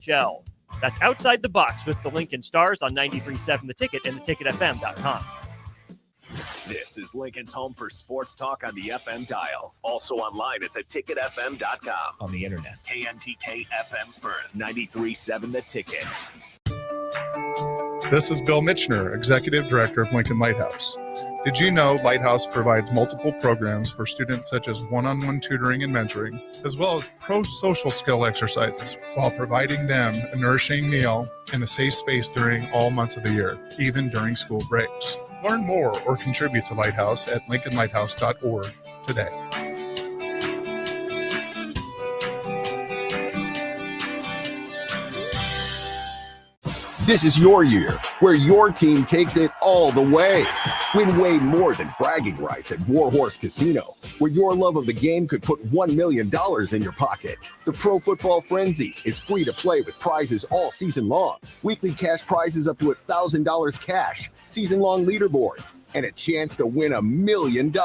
USHL. That's Outside the Box with the Lincoln Stars on 93.7 The Ticket and theticketfm.com. This is Lincoln's home for sports talk on the FM dial. Also online at theticketfm.com. On the internet. KNTK FM Firth, 93.7 The Ticket. This is Bill Mitchner, Executive Director of Lincoln Lighthouse. Did you know Lighthouse provides multiple programs for students such as one-on-one tutoring and mentoring, as well as pro-social skill exercises, while providing them a nourishing meal and a safe space during all months of the year, even during school breaks? Learn more or contribute to Lighthouse at lincolnlighthouse.org today. This is your year, where your team takes it all the way. Win way more than bragging rights at Warhorse Casino, where your love of the game could put $1 million in your pocket. The Pro Football Frenzy is free to play with prizes all season long. Weekly cash prizes up to $1,000 cash, season-long leaderboards, and a chance to win $1 million.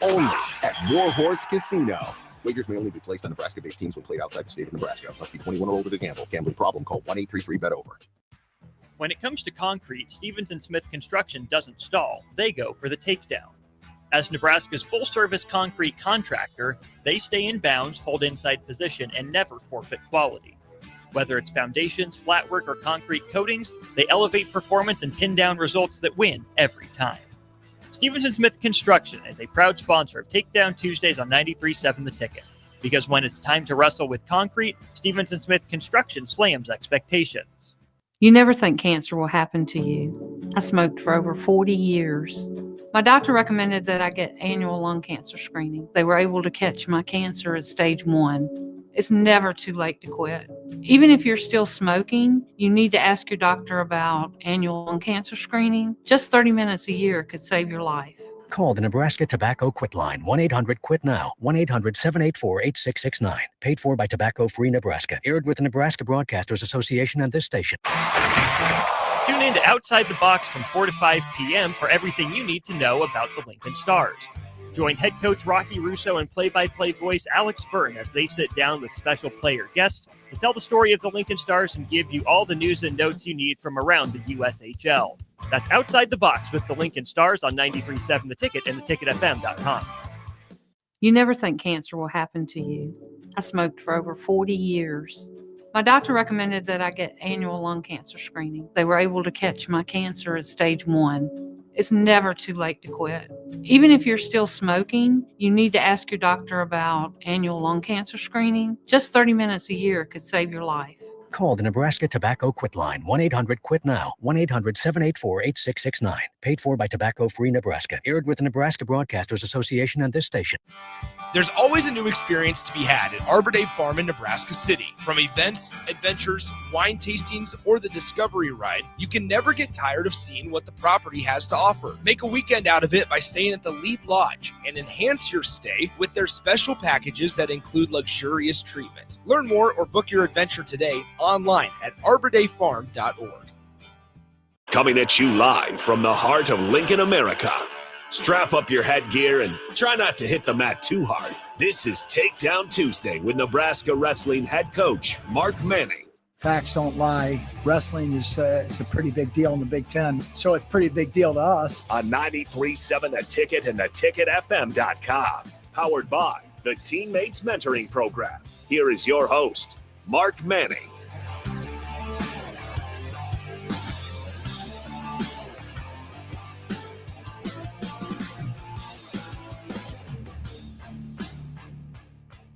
Only at Warhorse Casino. Wagers may only be placed on Nebraska-based teams when played outside the state of Nebraska. Must be 21 or older to gamble. Gambling problem? Call 1-833-BET-OVER. When it comes to concrete, Stevens & Smith Construction doesn't stall. They go for the takedown. As Nebraska's full-service concrete contractor, they stay in bounds, hold inside position, and never forfeit quality. Whether it's foundations, flatwork, or concrete coatings, they elevate performance and pin down results that win every time. Stevens & Smith Construction is a proud sponsor of Takedown Tuesdays on 93.7 The Ticket. Because when it's time to wrestle with concrete, Stevens & Smith Construction slams expectations. You never think cancer will happen to you. I smoked for over 40 years. My doctor recommended that I get annual lung cancer screening. They were able to catch my cancer at stage 1. It's never too late to quit. Even if you're still smoking, you need to ask your doctor about annual lung cancer screening. Just 30 minutes a year could save your life. Call the Nebraska Tobacco Quit Line, 1-800-QUIT-NOW, 1-800-784-8669. Paid for by Tobacco Free Nebraska. Aired with the Nebraska Broadcasters Association and this station. Tune in to Outside the Box from 4 to 5 p.m. for everything you need to know about the Lincoln Stars. Join head coach Rocky Russo and play-by-play voice Alex Byrne as they sit down with special player guests to tell the story of the Lincoln Stars and give you all the news and notes you need from around the USHL. That's Outside the Box with the Lincoln Stars on 93.7 The Ticket and theticketfm.com. You never think cancer will happen to you. I smoked for over 40 years. My doctor recommended that I get annual lung cancer screening. They were able to catch my cancer at stage 1. It's never too late to quit. Even if you're still smoking, you need to ask your doctor about annual lung cancer screening. Just 30 minutes a year could save your life. Call the Nebraska Tobacco Quit Line, 1-800-QUIT-NOW, 1-800-784-8669. Paid for by Tobacco Free Nebraska. Aired with the Nebraska Broadcasters Association and this station. There's always a new experience to be had at Arbor Day Farm in Nebraska City. From events, adventures, wine tastings, or the Discovery Ride, you can never get tired of seeing what the property has to offer. Make a weekend out of it by staying at the Lead Lodge and enhance your stay with their special packages that include luxurious treatment. Learn more or book your adventure today online at arbordayfarm.org. Coming at you live from the heart of Lincoln, America. Strap up your headgear and try not to hit the mat too hard. This is Takedown Tuesday with Nebraska Wrestling head coach Mark Manning. Facts don't lie. Wrestling is it's a pretty big deal in the Big Ten, so it's a pretty big deal to us. On 93.7 The Ticket and theticketfm.com. Powered by the Teammates Mentoring Program. Here is your host, Mark Manning.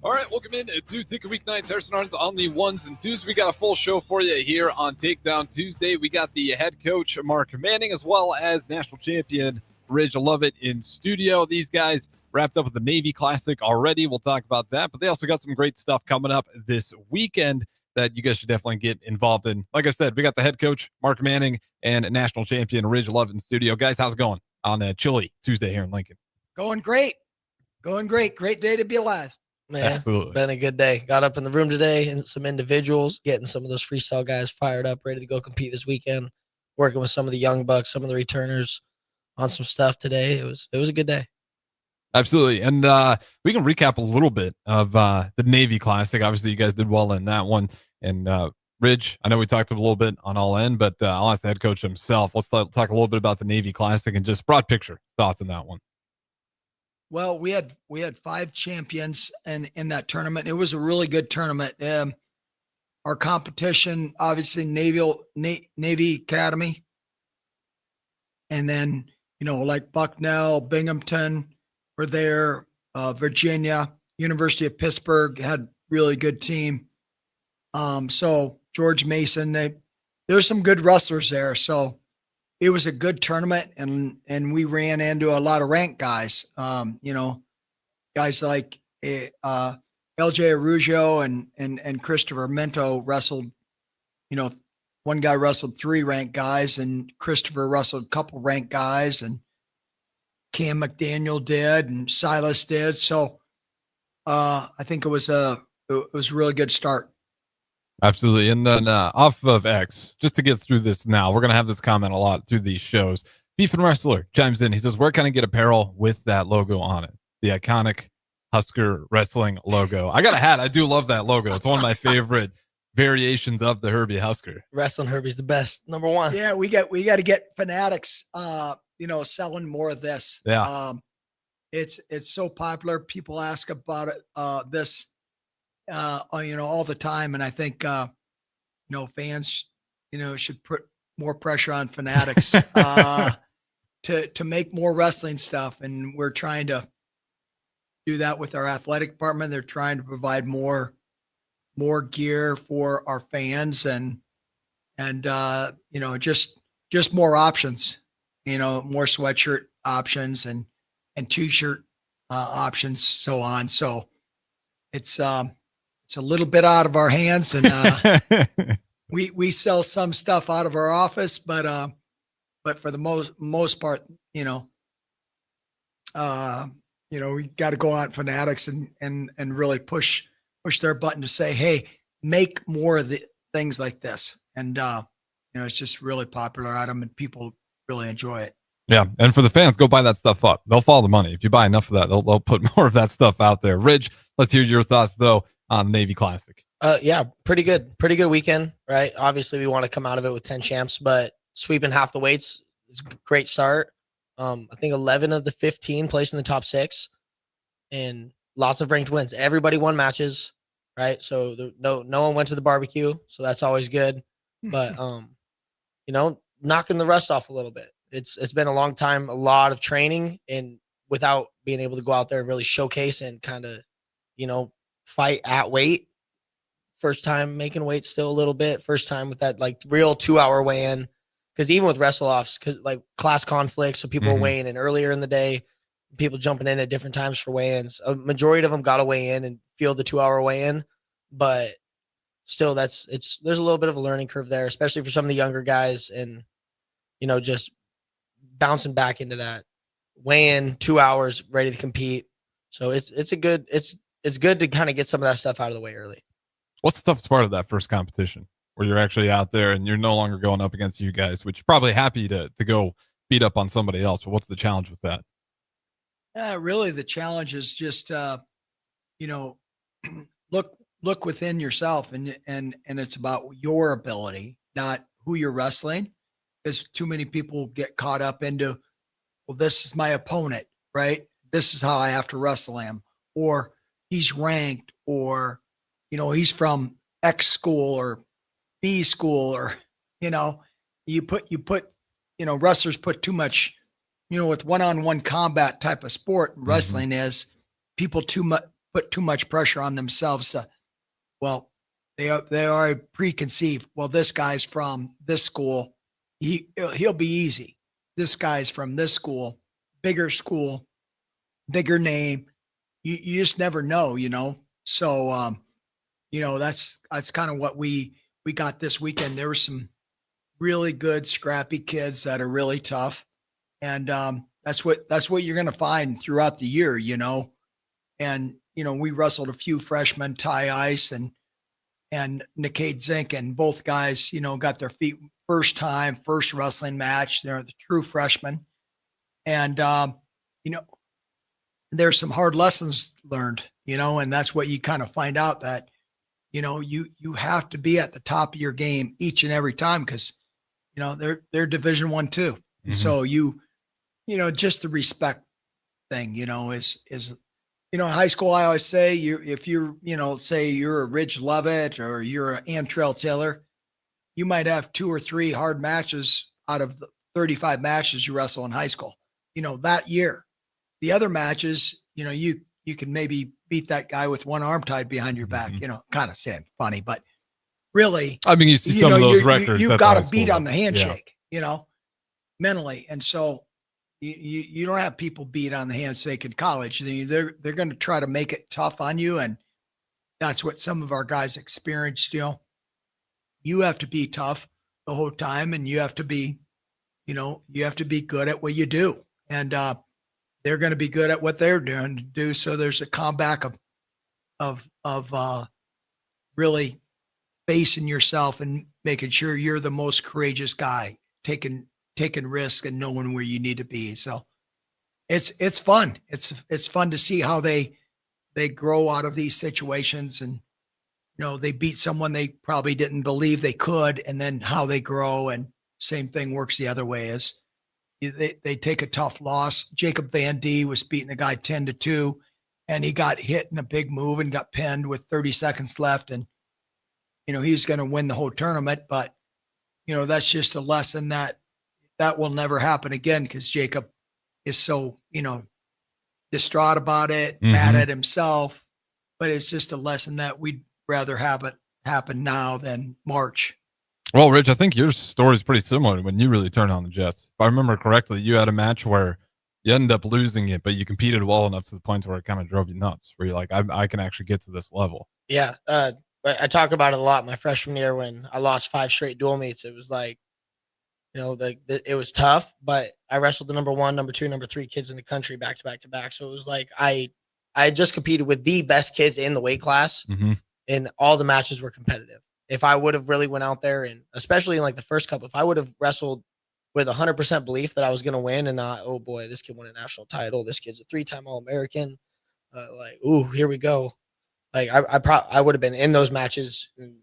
All right, welcome in to Ticket Week 9 Harrison Arns on the ones and twos. We got a full show for you here on Takedown Tuesday. We got the head coach, Mark Manning, as well as national champion Ridge Lovett in studio. These guys wrapped up with the Navy Classic already. We'll talk about that, but they also got some great stuff coming up this weekend that you guys should definitely get involved in. Like I said, we got the head coach, Mark Manning, and national champion Ridge Lovett in studio. Guys, how's it going on a chilly Tuesday here in Lincoln? Going great. Great day to be alive. Man, Absolutely. Been a good day. Got up in the room today and some individuals, getting some of those freestyle guys fired up, ready to go compete this weekend. Working with some of the young bucks, some of the returners on some stuff today. It was a good day. Absolutely. And we can recap a little bit of the Navy Classic. Obviously, you guys did well in that one. And Ridge, I know we talked a little bit on All In, but I'll ask the head coach himself. Let's talk a little bit about the Navy Classic and just broad picture thoughts on that one. Well, we had 5 champions in that tournament. It was a really good tournament. Our competition, obviously, Navy Academy, and then like Bucknell, Binghamton were there. Virginia, University of Pittsburgh had really good team. So George Mason, there's some good wrestlers there. So it was a good tournament, and we ran into a lot of ranked guys. Guys like LJ Arugio and Christopher Mento wrestled. One guy wrestled 3 ranked guys, and Christopher wrestled a couple ranked guys, and Cam McDaniel did, and Silas did. So I think it was a really good start. Absolutely. And then off of X, just to get through this now, we're going to have this comment a lot through these shows. Beef and Wrestler chimes in. He says, where can I get apparel with that logo on it? The iconic Husker Wrestling logo. I got a hat. I do love that logo. It's one of my favorite variations of the Herbie Husker. Wrestling Herbie's the best. Number 1. Yeah, we got to get Fanatics, selling more of this. Yeah. It's so popular. People ask about it, this, all the time. And I think, fans, should put more pressure on Fanatics, to make more wrestling stuff. And we're trying to do that with our athletic department. They're trying to provide more gear for our fans and just more options, more sweatshirt options and t-shirt, options, so on. So it's a little bit out of our hands, and we sell some stuff out of our office, but for the most part, we got to go out Fanatics and really push their button to say, hey, make more of the things like this. And it's just really popular item, and people really enjoy it. Yeah, and for the fans, go buy that stuff up. They'll follow the money. If you buy enough of that, they'll put more of that stuff out there. Ridge, let's hear your thoughts though on Navy Classic. Yeah, pretty good weekend, right? Obviously, we want to come out of it with 10 champs, but sweeping half the weights is a great start. I think 11 of the 15 placed in the top 6, and lots of ranked wins. Everybody won matches, right? So no one went to the barbecue, so that's always good. But knocking the rust off a little bit. It's been a long time, a lot of training, and without being able to go out there and really showcase and kind of, fight at weight. First time making weight still a little bit. First time with that like real 2-hour weigh-in. Because even with wrestle-offs, because like class conflicts, so people are weighing in earlier in the day, people jumping in at different times for weigh-ins. A majority of them got to weigh in and feel the 2-hour weigh-in, but still there's a little bit of a learning curve there, especially for some of the younger guys, and just bouncing back into that weigh-in 2 hours ready to compete. So it's good to kind of get some of that stuff out of the way early. What's the toughest part of that first competition where you're actually out there and you're no longer going up against you guys, which you're probably happy to go beat up on somebody else, but what's the challenge with that? Really the challenge is just, look within yourself, and it's about your ability, not who you're wrestling. Because too many people get caught up into, well, this is my opponent, right? This is how I have to wrestle him, or he's ranked, or, he's from X school or B school, or, you put, wrestlers put too much, with one-on-one combat type of sport, wrestling is, people put too much pressure on themselves. They are preconceived. Well, this guy's from this school. He'll be easy. This guy's from this school, bigger name. You just never know, So, that's kind of what we got this weekend. There were some really good, scrappy kids that are really tough, and that's what you're going to find throughout the year, And we wrestled a few freshmen, Ty Ice and Nickade Zink, and both guys, got their feet first wrestling match. They're the true freshmen. And, there's some hard lessons learned, and that's what you kind of find out, that you have to be at the top of your game each and every time because, they're Division I too. Mm-hmm. So just the respect thing, is in high school, I always say if you're, say you're a Ridge Levitt or you're an Antrell Taylor, you might have 2 or 3 hard matches out of the 35 matches you wrestle in high school, that year. The other matches, you can maybe beat that guy with one arm tied behind your back, kind of saying funny, but really, I mean, you see some of those records. You've got to beat on the handshake, mentally. And so you don't have people beat on the handshake in college. They're going to try to make it tough on you. And that's what some of our guys experienced, you have to be tough the whole time and you have to be good at what you do. And, they're going to be good at what they're doing to do. So there's a comeback of really facing yourself and making sure you're the most courageous guy, taking risks and knowing where you need to be. So it's fun. It's fun to see how they grow out of these situations and, they beat someone they probably didn't believe they could, and then how they grow. And same thing works the other way is they take a tough loss. Jacob Van D was beating a guy 10-2 and he got hit in a big move and got pinned with 30 seconds left. And, he's going to win the whole tournament, but that's just a lesson that will never happen again. Cause Jacob is so, distraught about it, mad at himself, but it's just a lesson that we'd rather have it happen now than March. Well, Rich, I think your story is pretty similar to when you really turned on the Jets. If I remember correctly, you had a match where you ended up losing it, but you competed well enough to the point where it kind of drove you nuts, where you're like, I can actually get to this level. Yeah. I talk about it a lot my freshman year when I lost 5 straight dual meets. It was like, it was tough, but I wrestled the number 1, number 2, number 3 kids in the country back to back to back. So it was like I just competed with the best kids in the weight class, and all the matches were competitive. If I would have really went out there and especially in like the first couple, if I would have wrestled with 100% belief that I was going to win and not, oh boy, this kid won a national title. This kid's a 3-time All-American. Ooh, here we go. Like I would have been in those matches and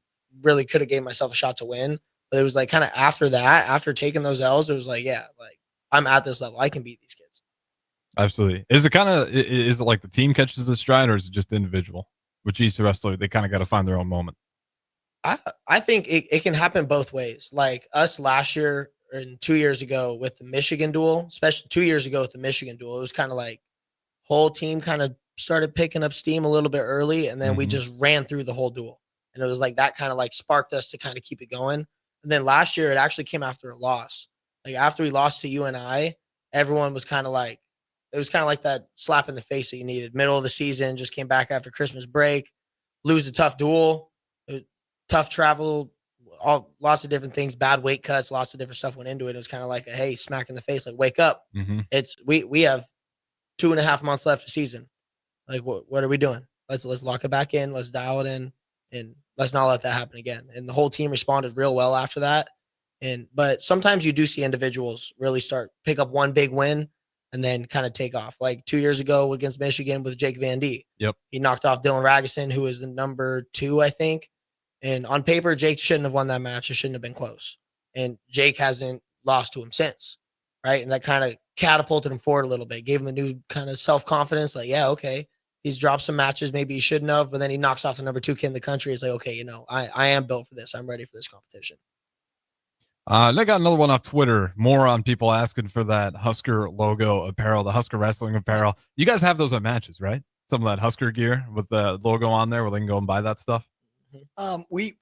really could have gave myself a shot to win. But it was like kind of after that, after taking those L's, it was like, yeah, like I'm at this level. I can beat these kids. Absolutely. Is it like the team catches the stride or is it just individual? With each wrestler, they kind of got to find their own moment. I think it can happen both ways. Like us last year and 2 years ago with the Michigan duel, especially 2 years ago with the Michigan duel, it was kind of like whole team kind of started picking up steam a little bit early, and then we just ran through the whole duel. And it was like that kind of like sparked us to kind of keep it going. And then last year, it actually came after a loss. Like after we lost to UNI, everyone was kind of like, it was kind of like that slap in the face that you needed. Middle of the season, just came back after Christmas break, lose a tough duel. Tough travel, lots of different things, bad weight cuts, lots of different stuff went into it. It was kind of like a, hey, smack in the face, like wake up. It's we have 2.5 months left of season. Like what are we doing? Let's lock it back in. Let's dial it in, and let's not let that happen again. And the whole team responded real well after that. But sometimes you do see individuals really pick up one big win and then kind of take off. Like 2 years ago against Michigan with Jake Van D. Yep, he knocked off Dylan Ragusin, who was the number 2, I think. And on paper, Jake shouldn't have won that match. It shouldn't have been close. And Jake hasn't lost to him since, right? And that kind of catapulted him forward a little bit, gave him a new kind of self-confidence. Like, yeah, okay, he's dropped some matches maybe he shouldn't have, but then he knocks off the number 2 kid in the country. It's like, okay, I am built for this. I'm ready for this competition. I got another one off Twitter, more on people asking for that Husker logo apparel, the Husker wrestling apparel. You guys have those at matches, right? Some of that Husker gear with the logo on there where they can go and buy that stuff. We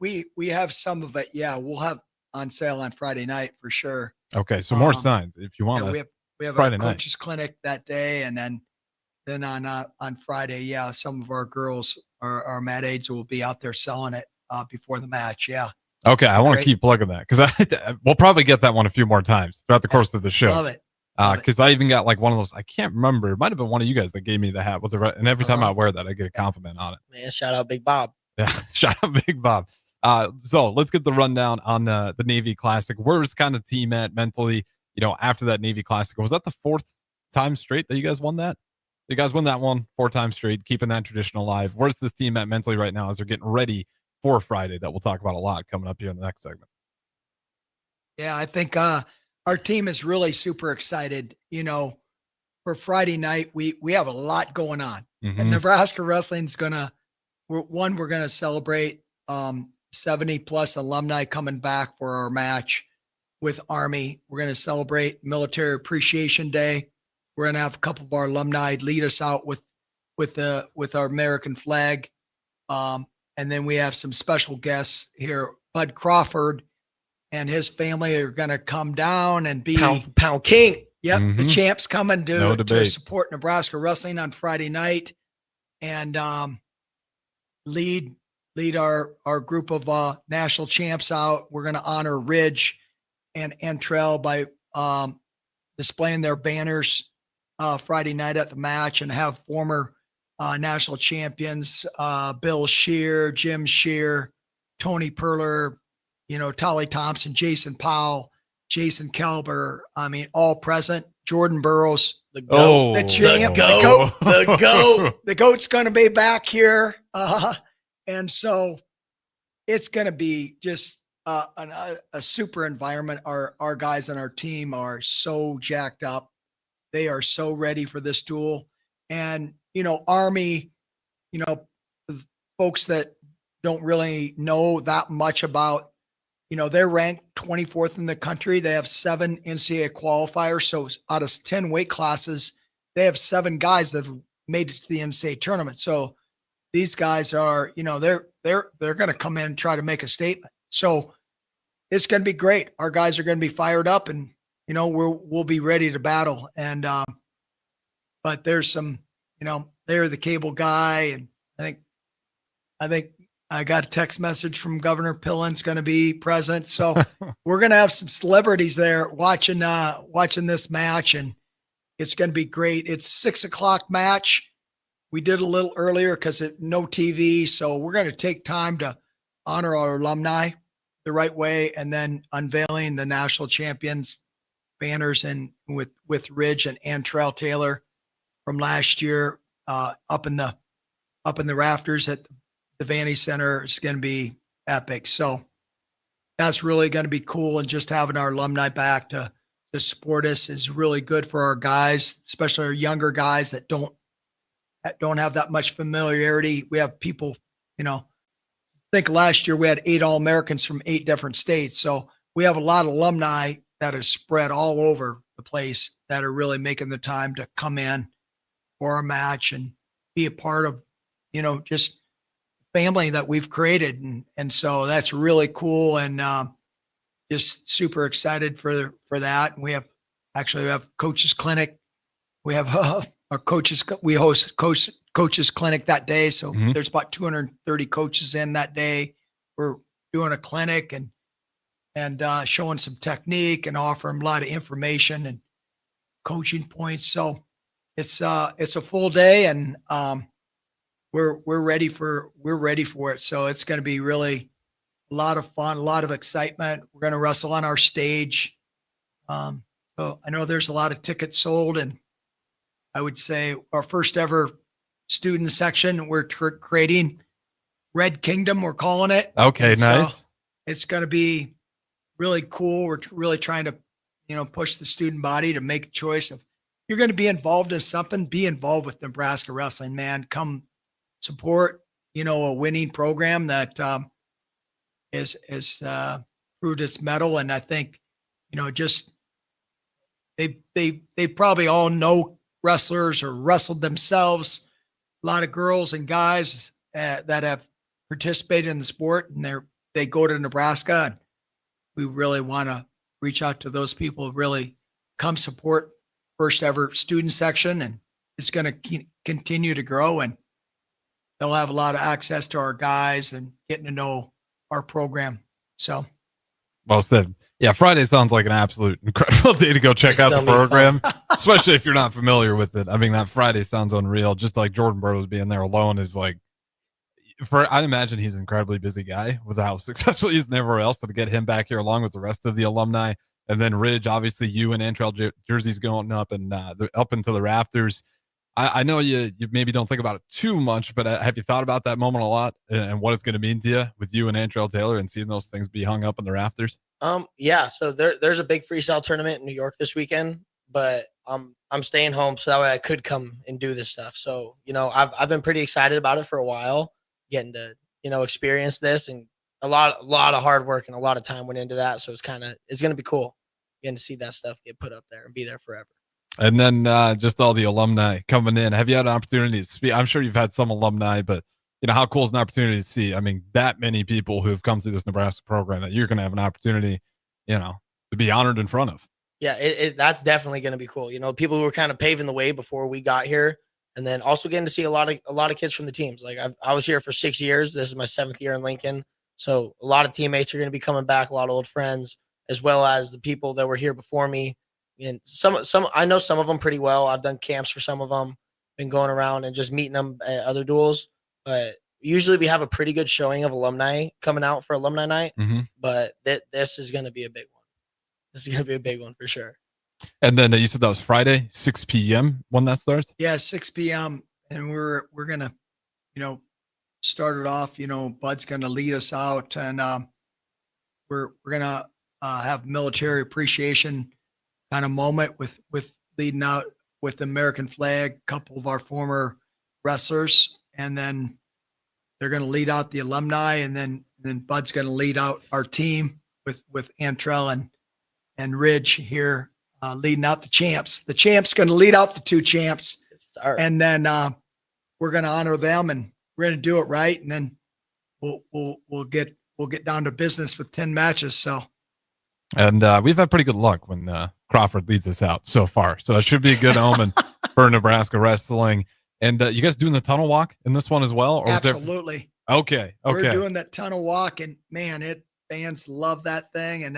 have some of it. Yeah, we'll have on sale on Friday night for sure. Okay, so more signs if you want. Yeah, we have Friday a coaches clinic that day, and then on Friday, yeah, some of our girls, our mat aides, will be out there selling it before the match. Yeah. Okay, I want to keep plugging that because we'll probably get that one a few more times throughout the course of the show. Love it. Because I even got like one of those. I can't remember. It might have been one of you guys that gave me the hat with the. And every time I wear that, I get a compliment on it. Man, shout out Big Bob. Yeah, shout out Big Bob. So let's get the rundown on the Navy Classic. Where's kind of team at mentally, after that Navy Classic? Was that the 4th time straight that you guys won that? You guys won that one 4 times straight, keeping that tradition alive. Where's this team at mentally right now as they're getting ready for Friday that we'll talk about a lot coming up here in the next segment. Yeah, I think our team is really super excited. For Friday night, we have a lot going on. And Nebraska Wrestling's we're going to celebrate 70 plus alumni coming back for our match with Army. We're going to celebrate Military Appreciation Day. We're going to have a couple of our alumni lead us out with our American flag. And then we have some special guests here. Bud Crawford and his family are going to come down and be Pound King. Yep, the champ's coming to support Nebraska Wrestling on Friday night, and lead our group of national champs out. We're going to honor Ridge and Antrell by displaying their banners Friday night at the match, and have former national champions Bill Shear, Jim Shear, Tony Perler, Tolly Thompson, Jason Powell, Jason Kelber, all present. Jordan Burroughs, the GOAT, the champ, the GOAT. The GOAT's going to be back here. And so it's going to be just a super environment. Our guys on our team are so jacked up. They are so ready for this duel. And, Army, folks that don't really know that much about, they're ranked 24th in the country. They have 7 NCAA qualifiers. So out of 10 weight classes, they have 7 guys that have made it to the NCAA tournament. So these guys are, they're going to come in and try to make a statement. So it's going to be great. Our guys are going to be fired up, and, we'll be ready to battle. And, but there's some, they're the cable guy. And I think I got a text message from Governor Pillen's going to be present. So we're going to have some celebrities there watching this match, and it's going to be great. It's 6:00 match. We did a little earlier because no TV. So we're going to take time to honor our alumni the right way, and then unveiling the national champions banners and with Ridge and Antrell Taylor from last year up in the rafters at the Vanny Center. Is going to be epic. So that's really going to be cool. And just having our alumni back to support us is really good for our guys, especially our younger guys that don't have that much familiarity. We have people, I think last year we had 8 All-Americans from 8 different states. So we have a lot of alumni that is spread all over the place that are really making the time to come in for our match and be a part of, just family that we've created. And so that's really cool. And just super excited for that. And we have coaches clinic. We have our coaches, we host coaches clinic that day. So there's about 230 coaches in that day. We're doing a clinic and showing some technique and offering a lot of information and coaching points. So it's a full day, and we're ready for it. So it's going to be really a lot of fun, a lot of excitement. We're going to wrestle on our stage. So I know there's a lot of tickets sold, and I would say our first ever student section, we're creating Red Kingdom, we're calling it. Okay, nice. So it's going to be really cool. We're really trying to, push the student body to make a choice of, you're going to be involved in something, be involved with Nebraska Wrestling, man. Come support, a winning program that is proved its mettle. And I think, just they probably all know wrestlers or wrestled themselves. A lot of girls and guys that have participated in the sport, and they go to Nebraska. And we really want to reach out to those people, really come support first ever student section, and it's going to continue to grow, and they'll have a lot of access to our guys and getting to know our program. So well said. Yeah, Friday sounds like an absolute incredible day to go check out the program, especially if you're not familiar with it. I mean, that Friday sounds unreal. Just like Jordan Burroughs being there alone is like, I'd imagine he's an incredibly busy guy with how successful he is and everywhere else. So to get him back here along with the rest of the alumni, and then Ridge, obviously you and Antrell jerseys going up and up into the rafters. I know you maybe don't think about it too much, but have you thought about that moment a lot and what it's going to mean to you with you and Antrell Taylor and seeing those things be hung up in the rafters? Yeah. So there's a big freestyle tournament in New York this weekend, but I'm staying home so that way I could come and do this stuff. So, I've been pretty excited about it for a while, getting to, experience this, and a lot of hard work and a lot of time went into that. So it's going to be cool getting to see that stuff get put up there and be there forever. And then just all the alumni coming in. Have you had an opportunity to speak? I'm sure you've had some alumni, but how cool is an opportunity to see? I mean, that many people who have come through this Nebraska program that you're going to have an opportunity, to be honored in front of. Yeah, that's definitely going to be cool. People who were kind of paving the way before we got here, and then also getting to see a lot of kids from the teams. Like I was here for 6 years. This is my 7th year in Lincoln, so a lot of teammates are going to be coming back. A lot of old friends, as well as the people that were here before me. And some I know some of them pretty well. I've done camps for some of them, been going around and just meeting them at other duels. But usually we have a pretty good showing of alumni coming out for alumni night. Mm-hmm. But this is going to be a big one. This is going to be a big one for sure. And then you said that was Friday, 6 p.m. when that starts? Yeah, 6 p.m. And we're going to, start it off. Bud's going to lead us out, and we're going to have military appreciation kind of moment with leading out with the American flag, a couple of our former wrestlers, and then they're going to lead out the alumni, and then Bud's going to lead out our team with Antrell and Ridge here leading out the champs. The champs going to lead out the 2 champs, and then we're going to honor them, and we're going to do it right, and then we'll get down to business with 10 matches. So. And we've had pretty good luck when Crawford leads us out so far. So it should be a good omen for Nebraska wrestling. And you guys doing the tunnel walk in this one as well? Or absolutely. Okay. We're doing that tunnel walk, and man, fans love that thing. And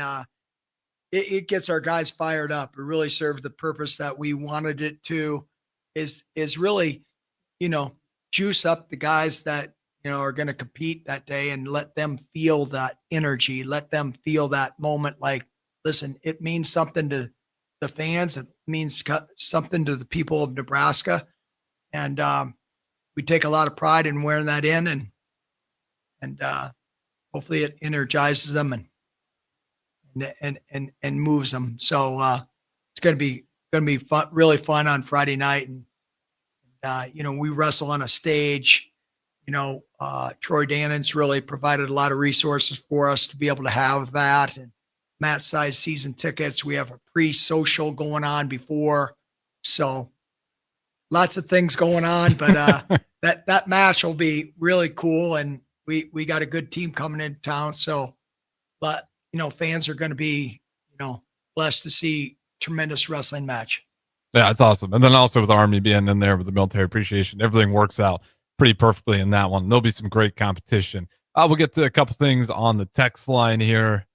it gets our guys fired up. It really served the purpose that we wanted it to, is really, juice up the guys that, are going to compete that day and let them feel that energy, let them feel that moment. Like, listen, it means something to the fans. It means something to the people of Nebraska. And we take a lot of pride in wearing that in, and hopefully it energizes them and moves them. So it's going to be fun, really fun on Friday night. And we wrestle on a stage. Troy Dannon's really provided a lot of resources for us to be able to have that, and Matt size season tickets. We have a pre-social going on before, so lots of things going on. But that match will be really cool, and we got a good team coming into town. So, but fans are going to be blessed to see tremendous wrestling match. Yeah, it's awesome. And then also with the Army being in there with the military appreciation, everything works out pretty perfectly in that one. There'll be some great competition. We'll get to a couple things on the text line here.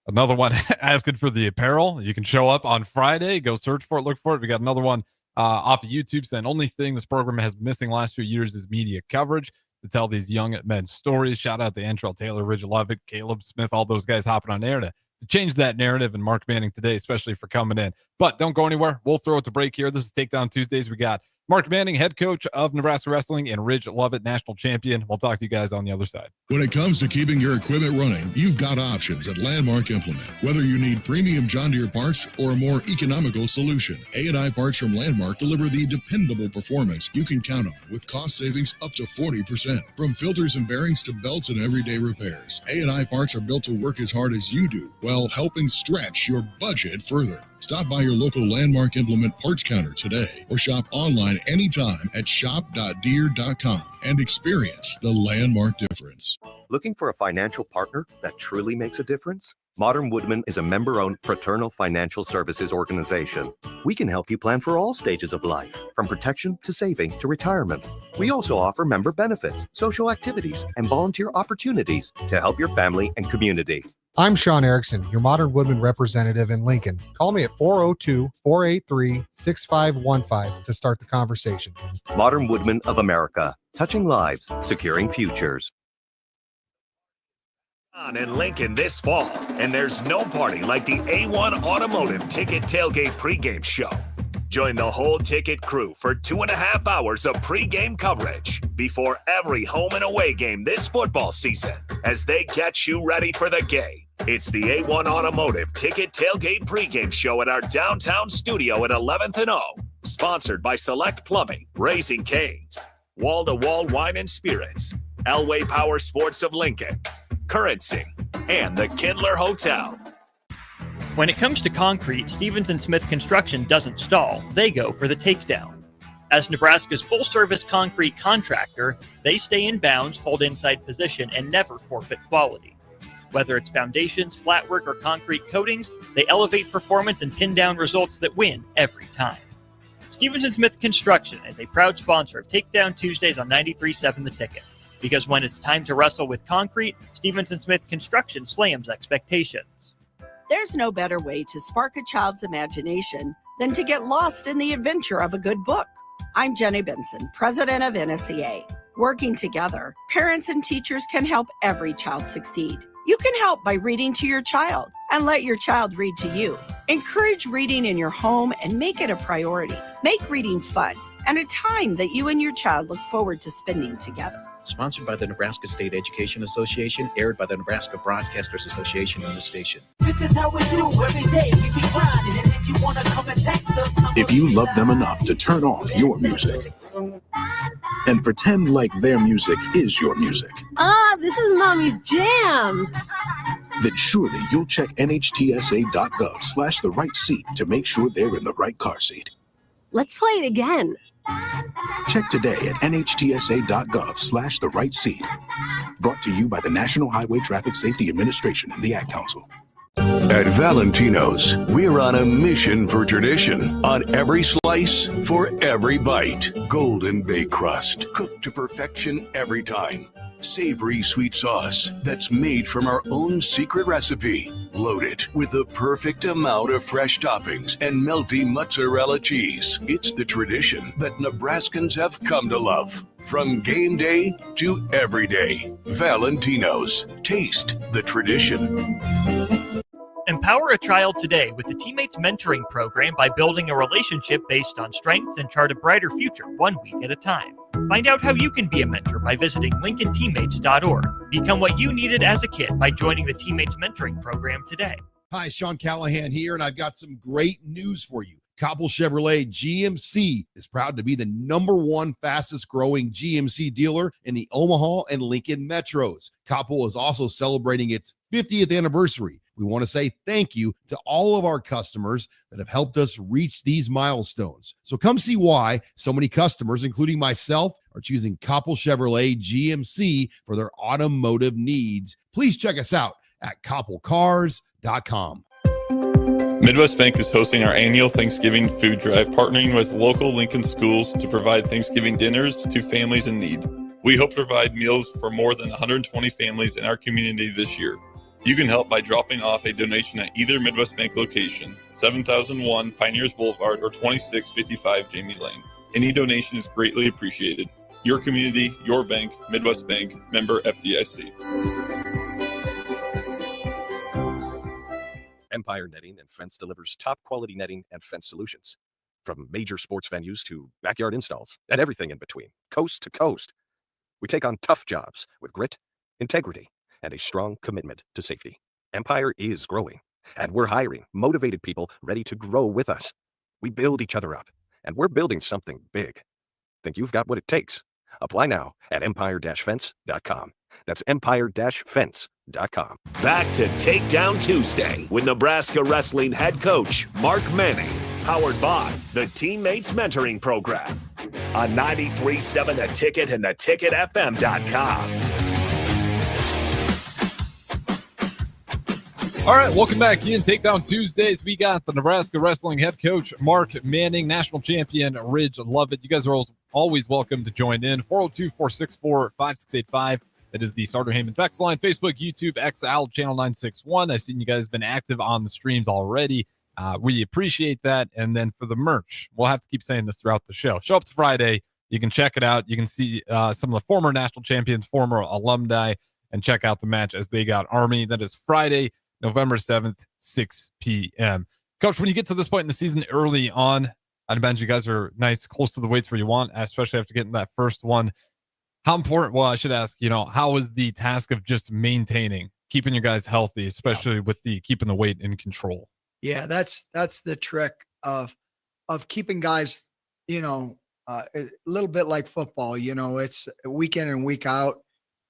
Another one asking for the apparel. You can show up on Friday. Go search for it. Look for it. We got another one off of YouTube saying only thing this program has missing last few years is media coverage to tell these young men's stories. Shout out to Antrell Taylor, Ridge Lovett, Caleb Smith, all those guys hopping on air to change that narrative, and Mark Manning today, especially for coming in. But don't go anywhere. We'll throw it to break here. This is Takedown Tuesdays. We got Mark Manning, head coach of Nebraska Wrestling, and Ridge Lovett, national champion. We'll talk to you guys on the other side. When it comes to keeping your equipment running, you've got options at Landmark Implement. Whether you need premium John Deere parts or a more economical solution, A&I parts from Landmark deliver the dependable performance you can count on with cost savings up to 40%. From filters and bearings to belts and everyday repairs, A&I parts are built to work as hard as you do while helping stretch your budget further. Stop by your local Landmark Implement parts counter today or shop online anytime at shop.deere.com and experience the Landmark difference. Looking for a financial partner that truly makes a difference? Modern Woodman is a member-owned fraternal financial services organization. We can help you plan for all stages of life, from protection to saving to retirement. We also offer member benefits, social activities, and volunteer opportunities to help your family and community. I'm Sean Erickson, your Modern Woodman representative in Lincoln. Call me at 402-483-6515 to start the conversation. Modern Woodman of America, touching lives, securing futures. On in Lincoln this fall, and there's no party like the A1 Automotive Ticket Tailgate pregame show. Join the whole ticket crew for 2.5 hours of pregame coverage before every home and away game this football season as they get you ready for the game. It's the A1 Automotive Ticket Tailgate pregame show at our downtown studio at 11th and O. Sponsored by Select Plumbing, Raising Cane's, Wall to Wall Wine and Spirits, Elway Power Sports of Lincoln, Currency, and the Kindler Hotel. When it comes to concrete, Stevens & Smith Construction doesn't stall. They go for the takedown. As Nebraska's full-service concrete contractor, they stay in bounds, hold inside position, and never forfeit quality. Whether it's foundations, flatwork, or concrete coatings, they elevate performance and pin down results that win every time. Stevens & Smith Construction is a proud sponsor of Takedown Tuesdays on 93.7 The Ticket. Because when it's time to wrestle with concrete, Stevens & Smith Construction slams expectations. There's no better way to spark a child's imagination than to get lost in the adventure of a good book. I'm Jenny Benson, president of NSEA. Working together, parents and teachers can help every child succeed. You can help by reading to your child and let your child read to you. Encourage reading in your home and make it a priority. Make reading fun and a time that you and your child look forward to spending together. Sponsored by the Nebraska State Education Association, aired by the Nebraska Broadcasters Association on the station. This is how we do every day. We be grinding, and if you want to come and text us, If you love them enough to turn off your music and pretend like their music is your music, this is Mommy's jam. then surely you'll check nhtsa.gov/the right seat to make sure they're in the right car seat. Let's play it again. Check today at nhtsa.gov/the right seat. Brought to you by the National Highway Traffic Safety Administration and the Ad Council. At Valentino's, we're on a mission for tradition. On every slice, for every bite. Golden baked crust, cooked to perfection every time. Savory sweet sauce that's made from our own secret recipe. Loaded with the perfect amount of fresh toppings and melty mozzarella cheese. It's the tradition that Nebraskans have come to love. From game day to every day. Valentino's. Taste the tradition. Empower a child today with the Teammates Mentoring Program by building a relationship based on strengths and chart a brighter future 1 week at a time. Find out how you can be a mentor by visiting LincolnTeammates.org. Become what you needed as a kid by joining the Teammates Mentoring Program today. Hi, Sean Callahan here, and I've got some great news for you. Copple Chevrolet GMC is proud to be the #1 fastest growing GMC dealer in the Omaha and Lincoln metros. Copple is also celebrating its 50th anniversary. We want to say thank you to all of our customers that have helped us reach these milestones. So come see why so many customers, including myself, are choosing Copple Chevrolet GMC for their automotive needs. Please check us out at copplecars.com. Midwest Bank is hosting our annual Thanksgiving food drive, partnering with local Lincoln schools to provide Thanksgiving dinners to families in need. We hope to provide meals for more than 120 families in our community this year. You can help by dropping off a donation at either Midwest Bank location, 7001 Pioneers Boulevard or 2655 Jamie Lane. Any donation is greatly appreciated. Your community, your bank, Midwest Bank, member FDIC. Empire Netting and Fence delivers top quality netting and fence solutions. From major sports venues to backyard installs and everything in between, coast to coast. We take on tough jobs with grit, integrity, and a strong commitment to safety. Empire is growing, and we're hiring motivated people ready to grow with us. We build each other up, and we're building something big. Think you've got what it takes? Apply now at empire-fence.com. That's empire-fence.com. Back to Takedown Tuesday with Nebraska Wrestling head coach Mark Manning. Powered by the Teammates Mentoring Program on 93.7 The Ticket and theticketfm.com. All right, welcome back in Takedown Tuesdays. We got the Nebraska Wrestling head coach, Mark Manning, national champion, Ridge Lovett. You guys are always welcome to join in. 402-464-5685. That is the Sartor Heyman text line, Facebook, YouTube, XL, Channel 961. I've seen you guys have been active on the streams already. We appreciate that. And then for the merch, we'll have to keep saying this throughout the show. Show up to Friday. You can check it out. You can see some of the former national champions, former alumni, and check out the match as they got Army. That is Friday, November 7th, 6 p.m. Coach, when you get to this point in the season early on, I'd imagine you guys are nice, close to the weights where you want, especially after getting that first one. How important, well, I should ask, how is the task of just maintaining, keeping you guys healthy, especially with the keeping the weight in control? Yeah, that's the trick of keeping guys, a little bit like football. It's week in and week out.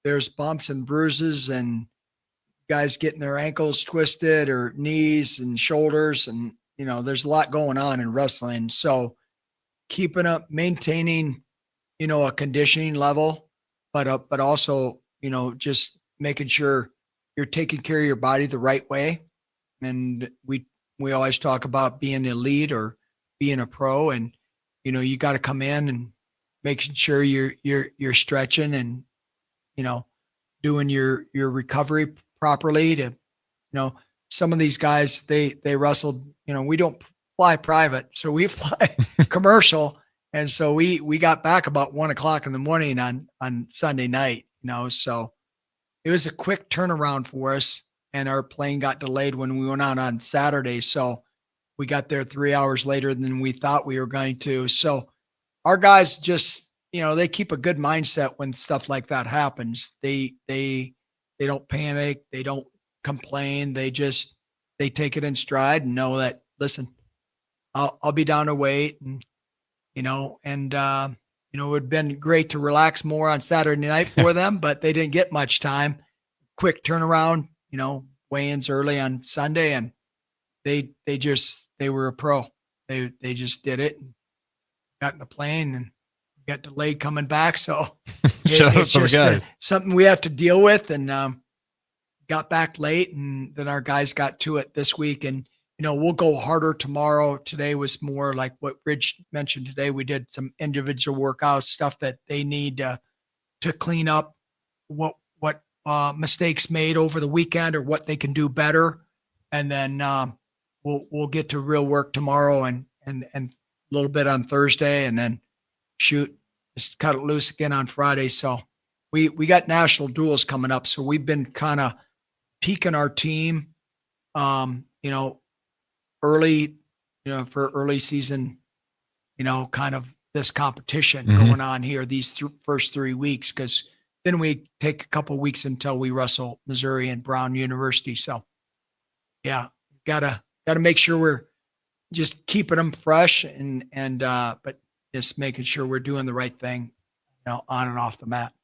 There's bumps and bruises and guys getting their ankles twisted or knees and shoulders, and there's a lot going on in wrestling. So keeping up, maintaining, a conditioning level, but also, just making sure you're taking care of your body the right way. And we always talk about being elite or being a pro, and you got to come in and making sure you're stretching and doing your recovery properly. To some of these guys they wrestled. We don't fly private, so we fly commercial, and so we got back about 1:00 in the morning on Sunday night. So it was a quick turnaround for us, and our plane got delayed when we went out on Saturday. So we got there 3 hours later than we thought we were going to. So our guys just, they keep a good mindset when stuff like that happens. They don't panic. They don't complain. They take it in stride and know that, listen, I'll be down to weight, and, it would have been great to relax more on Saturday night for them, but they didn't get much time. Quick turnaround, weigh-ins early on Sunday, and they were a pro. They just did it and got in the plane and got delayed coming back. So it's just something we have to deal with, and got back late, and then our guys got to it this week, and we'll go harder tomorrow. Today was more like what Rich mentioned today. We did some individual workouts, stuff that they need to clean up what mistakes made over the weekend or what they can do better. And then we'll get to real work tomorrow and a little bit on Thursday, and then just cut it loose again on Friday. So we got national duels coming up. So we've been kind of peaking our team, early, for early season, kind of this competition going on here, these first 3 weeks, because then we take a couple weeks until we wrestle Missouri and Brown University. So yeah, gotta make sure we're just keeping them fresh but just making sure we're doing the right thing, on and off the mat.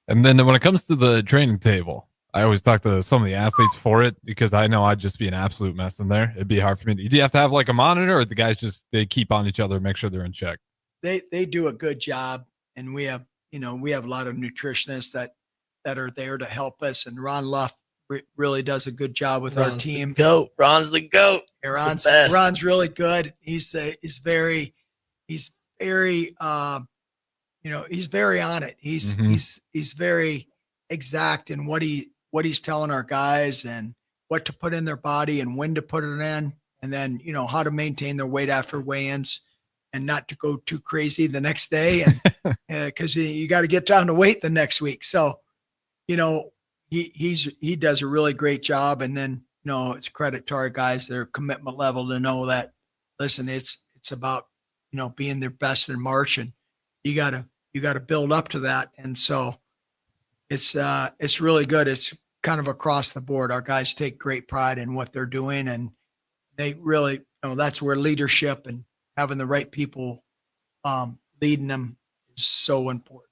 And then when it comes to the training table, I always talk to some of the athletes for it, because I know I'd just be an absolute mess in there. It'd be hard for me. Do you have to have like a monitor, or the guys they keep on each other, make sure they're in check? They do a good job, and we have a lot of nutritionists that are there to help us. And Ron Luff really does a good job with our team. Ron's the GOAT. Ron's really good. He's very he's very on it. He's very exact in what he's telling our guys, and what to put in their body and when to put it in, and then how to maintain their weight after weigh-ins and not to go too crazy the next day, and because you got to get down to weight the next week. So he does a really great job. And then it's credit to our guys, their commitment level, to know that, listen, it's about being their best in March, and you got to build up to that. And so it's really good. It's kind of across the board. Our guys take great pride in what they're doing, and they really, that's where leadership and having the right people leading them is so important.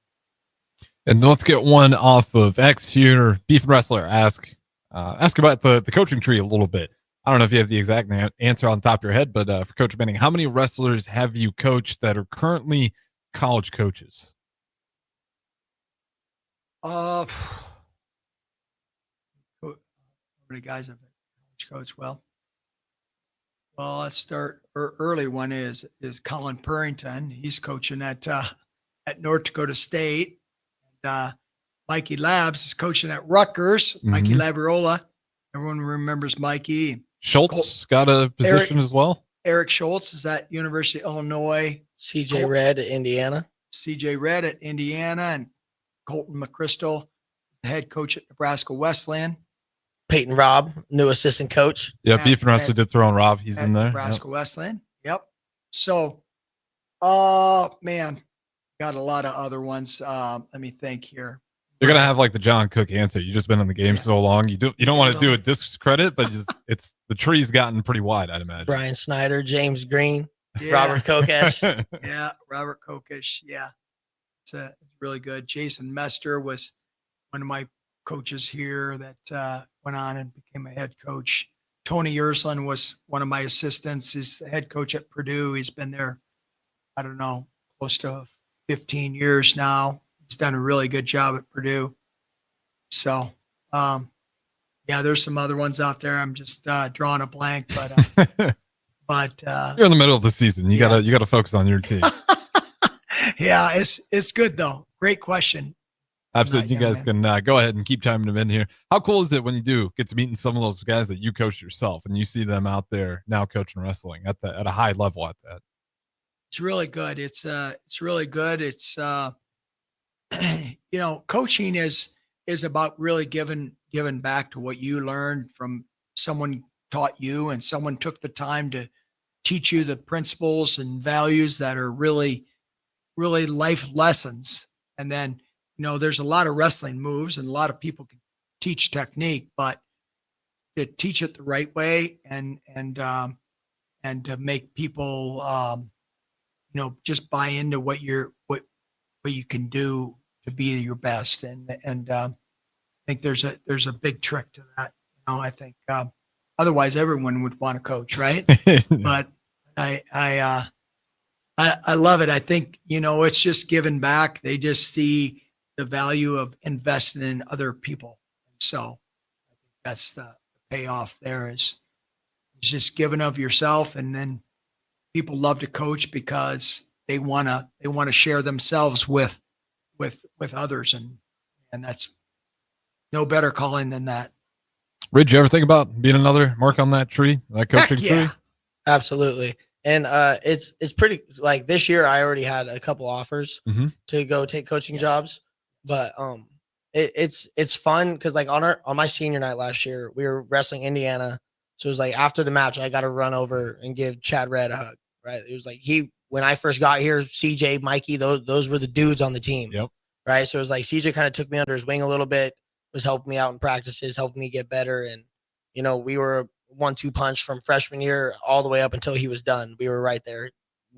And let's get one off of X here. Beef and Wrestler ask about the coaching tree a little bit. I don't know if you have the exact answer on top of your head, but for Coach Manning, how many wrestlers have you coached that are currently college coaches? How many guys have been coach? Well, let's start. Early one is Colin Purrington. He's coaching at North Dakota State. And Mikey Labs is coaching at Rutgers. Mikey Labriola. Everyone remembers Mikey. Schultz got a position as well. Eric Schultz is at University of Illinois. CJ Red at Indiana. And Colton McChrystal, the head coach at Nebraska Wesleyan. Peyton Robb, new assistant coach. Yeah, Beef and Wrestler did throw in Robb. He's in there. Nebraska Wesleyan. Yep. So Oh man, got a lot of other ones. Let me think here. You're gonna have like the John Cook answer. You've just been in the game so long. You don't want to do it discredit, but it's the tree's gotten pretty wide, I'd imagine. Brian Snyder, James Green, Yeah. Robert Kokesh. Yeah, Robert Kokesh. Yeah, it's really good. Jason Mester was one of my coaches here that went on and became a head coach. Tony Ursland was one of my assistants. He's the head coach at Purdue. He's been there, I don't know, close to 15 years now. He's done a really good job at Purdue. So, yeah, there's some other ones out there. I'm just drawing a blank, but You're in the middle of the season. You gotta focus on your team. yeah, it's good though. Great question. Absolutely. You guys can go ahead and keep chiming them in here. How cool is it when you do get to meeting some of those guys that you coach yourself and you see them out there now coaching wrestling at a high level at that? It's really good. It's really good. It's coaching is about really giving back to what you learned from someone taught you and someone took the time to teach you the principles and values that are really, really life lessons. And then, there's a lot of wrestling moves and a lot of people can teach technique, but to teach it the right way and to make people, just buy into what you can do to be your best. And I think there's a big trick to that. I think, otherwise everyone would want to coach, right? But I love it. I think, it's just giving back. They just see the value of investing in other people. So I think that's the payoff there is just giving of yourself. And then people love to coach because they want to share themselves with others. And that's no better calling than that. Did you ever think about being another mark on that tree, that coaching tree? Absolutely. And it's pretty, like this year I already had a couple offers to go take coaching jobs, but it's fun because like on my senior night last year we were wrestling Indiana, so it was like after the match I got to run over and give Chad Red a hug. Right, it was like when I first got here, CJ, Mikey, those were the dudes on the team. Yep. Right, so it was like CJ kind of took me under his wing a little bit, was helping me out in practices, helping me get better, and we were 1-2 punch from freshman year all the way up until he was done. We were right there.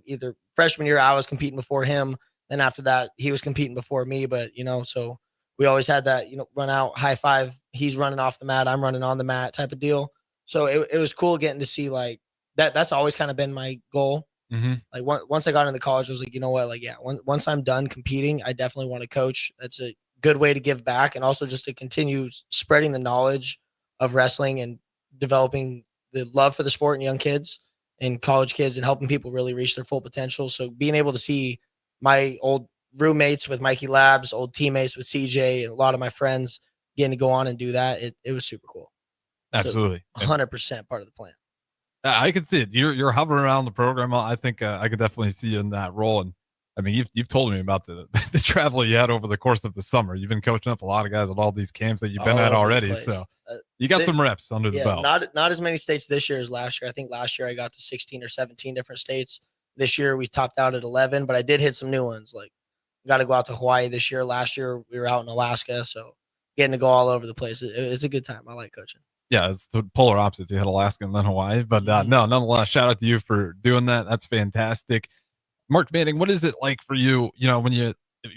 Either freshman year I was competing before him, then after that he was competing before me. But so we always had that run out, high five. He's running off the mat, I'm running on the mat type of deal. So it was cool getting to see like that. That's always kind of been my goal. Like once I got into college, I was like, once I'm done competing, I definitely want to coach. That's a good way to give back, and also just to continue spreading the knowledge of wrestling and developing the love for the sport in young kids and college kids and helping people really reach their full potential. So being able to see my old roommates with Mikey Labs, old teammates with CJ, and a lot of my friends getting to go on and do that, it was super cool. Absolutely. So 100% part of the plan. I can see it. You're hovering around the program. I think I could definitely see you in that role. And I mean, you've told me about the travel you had over the course of the summer. You've been coaching up a lot of guys at all these camps that you've been at already. So you got some reps under the belt. Not as many states this year as last year. I think last year I got to 16 or 17 different states. This year we topped out at 11, but I did hit some new ones. Like got to go out to Hawaii this year. Last year we were out in Alaska. So getting to go all over the place. It's a good time. I like coaching. Yeah, it's the polar opposites. You had Alaska and then Hawaii. But no, nonetheless, shout out to you for doing that. That's fantastic. Mark Manning, what is it like for you, when you're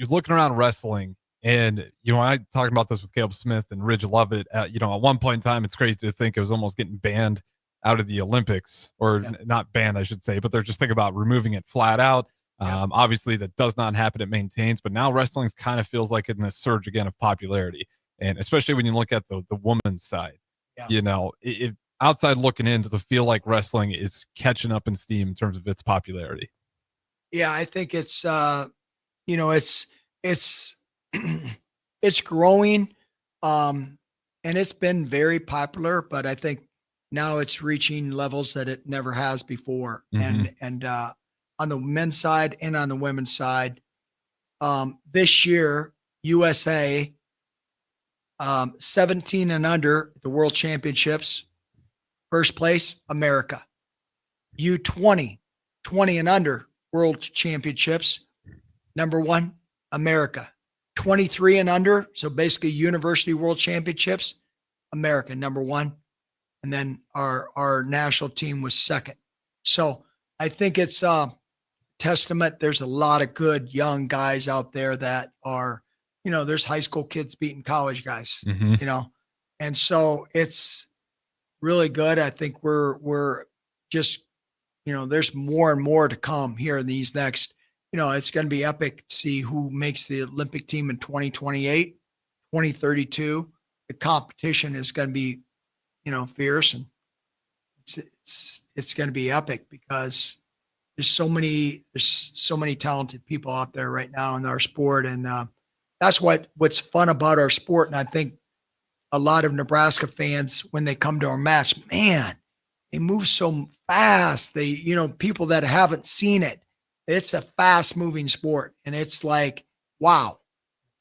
looking around wrestling and, I talked about this with Caleb Smith and Ridge Lovett, at one point in time, it's crazy to think it was almost getting banned out of the Olympics, or not banned, I should say, but they're just thinking about removing it flat out. Obviously that does not happen. It maintains, but now wrestling kind of feels like in this surge again of popularity. And especially when you look at the women's side, it outside looking in, does it feel like wrestling is catching up in steam in terms of its popularity? Yeah, I think it's it's growing, and it's been very popular. But I think now it's reaching levels that it never has before. And on the men's side and on the women's side, this year USA 17 and under the World Championships, first place America. U20 20 and under world championships. Number 1, America. 23 and under, so basically university world championships, America, number 1. And then our national team was second. So I think it's a testament. There's a lot of good young guys out there that are, there's high school kids beating college guys, and so it's really good. I think we're just, there's more and more to come here in these next, it's going to be epic to see who makes the Olympic team in 2028, 2032. The competition is going to be, fierce, and it's going to be epic because there's so many talented people out there right now in our sport. And that's what's fun about our sport. And I think a lot of Nebraska fans, when they come to our match, man, they move so fast. They, people that haven't seen it, it's a fast moving sport. And it's like, wow,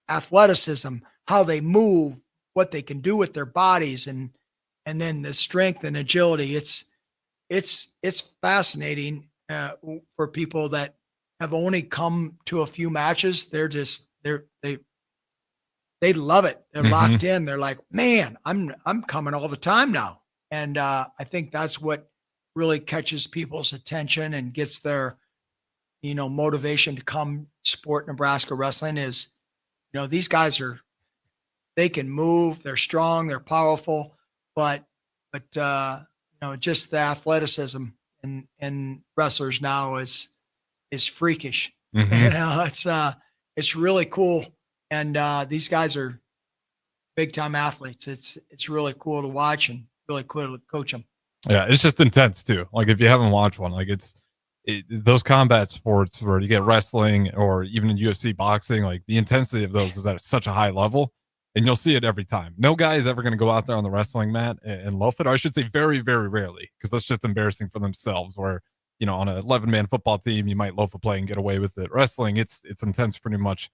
athleticism, how they move, what they can do with their bodies, and then the strength and agility. It's fascinating for people that have only come to a few matches. They love it. They're locked in. They're like, man, I'm coming all the time now. And I think that's what really catches people's attention and gets their, motivation to come support Nebraska wrestling is, these guys they can move, they're strong, they're powerful, but just the athleticism in wrestlers now is freakish. It's really cool. And these guys are big time athletes. It's really cool to watch and really cool to coach them. Yeah, it's just intense too. Like if you haven't watched one, like those combat sports where you get wrestling or even in UFC boxing, like the intensity of those is at such a high level, and you'll see it every time. No guy is ever going to go out there on the wrestling mat and loaf it. Or I should say very, very rarely, because that's just embarrassing for themselves. Where, on an 11-man football team, you might loaf a play and get away with it. Wrestling, it's intense pretty much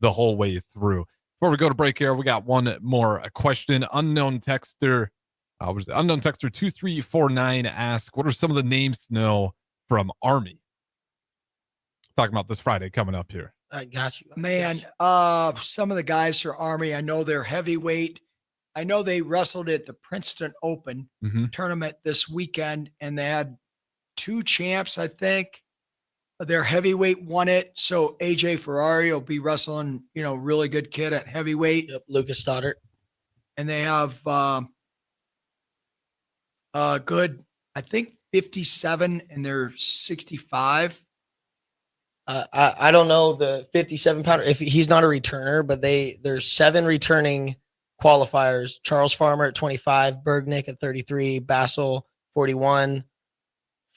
the whole way through. Before we go to break here, we got one more question. Unknown texter 2349 asks, what are some of the names to know from Army? Talking about this Friday coming up here. I got you. Man, some of the guys for Army, I know they're heavyweight. I know they wrestled at the Princeton Open tournament this weekend, and they had 2 champs, I think. Their heavyweight won it. So AJ Ferrari will be wrestling, really good kid at heavyweight. Yep, Lucas Stoddard. And they have good, I think 57, and they're 65. I don't know the 57-pounder if he's not a returner, but there's 7 returning qualifiers. Charles Farmer at 25, Bergnick at 33, Bassel 41,